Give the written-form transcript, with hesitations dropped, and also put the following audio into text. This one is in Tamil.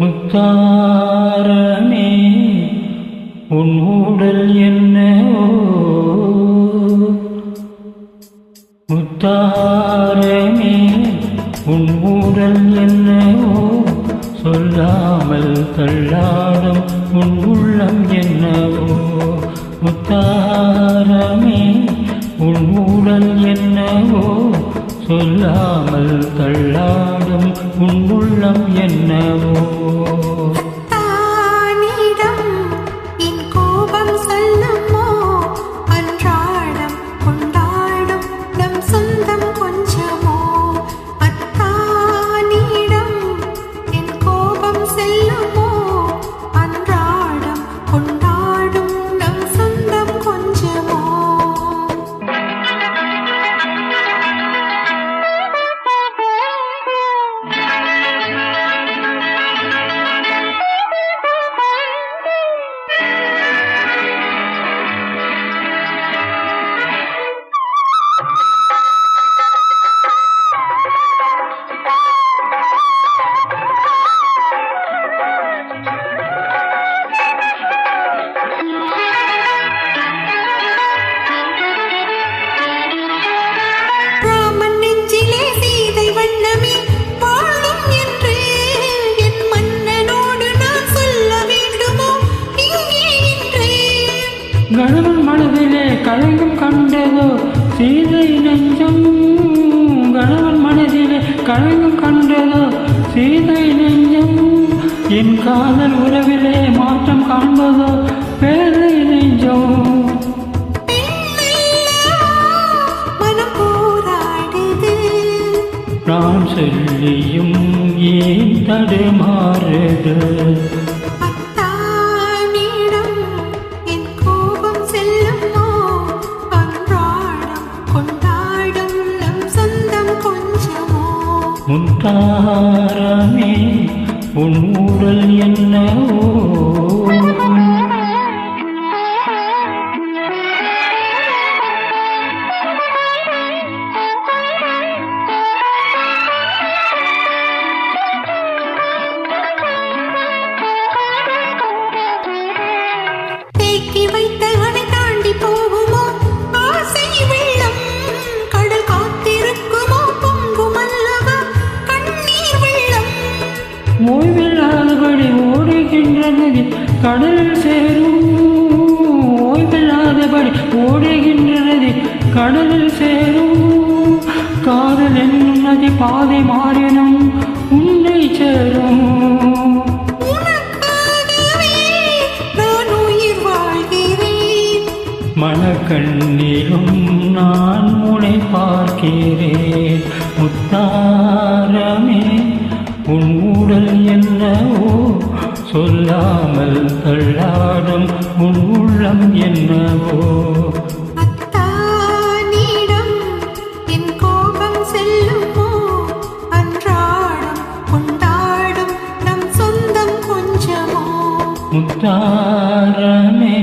முத்தாரமே உன் ஊடல் என்னவோ, முத்தாரமே உன் ஊடல் என்னவோ, சொல்லாமல் தள்ளாடும் உன் உள்ளம் என்னவோ. முத்தாரமே உன் ஊடல் என்னவோ, சொல்லாமல் தள்ளாடும் உன் உள்ளம் என்னவோ. கணவன் மனதிலே கலங்கம் கண்டதோ சீதை நெஞ்சம், கணவன் மனதிலே கலங்கம் கண்டதோ சீதை நெஞ்சம், என் காதல் உறவிலே மாற்றம் காண்பதோ பேதை நெஞ்சம். நான் சொல்லியும் ஏன் தடுமாறுது, முத்தாரமே உன் ஊடல் என்னவோ. தேக்கி வைத்த அணை தாண்டி போகுமோ ஆசை வெள்ளம், கடல் காத்திருக்குமோ பொங்கும் அல்லவா கண்ணீர் வெள்ளம். ஓய்வில்லாதபடி ஓடுகின்ற நதி கடலில் சேரும், ஓய்வில்லாதபடி ஓடுகின்ற நதி கடலில் சேரும், காதல் என்னும் நதி பாதை மாறினும் உன்னை சேரும். மனக்கண்ணிலும் நான் உன்னை பார்க்கிறேன். முத்தாரமே உன் ஊடல் என்னவோ, சொல்லாமல் தள்ளாடும் உன் உள்ளம் என்னவோ. அத்தானிடம் என் கோபம் செல்லுமோ, அன்றாடம் கொண்டாடும் நம் சொந்தம் கொஞ்சமோ. முத்தாரமே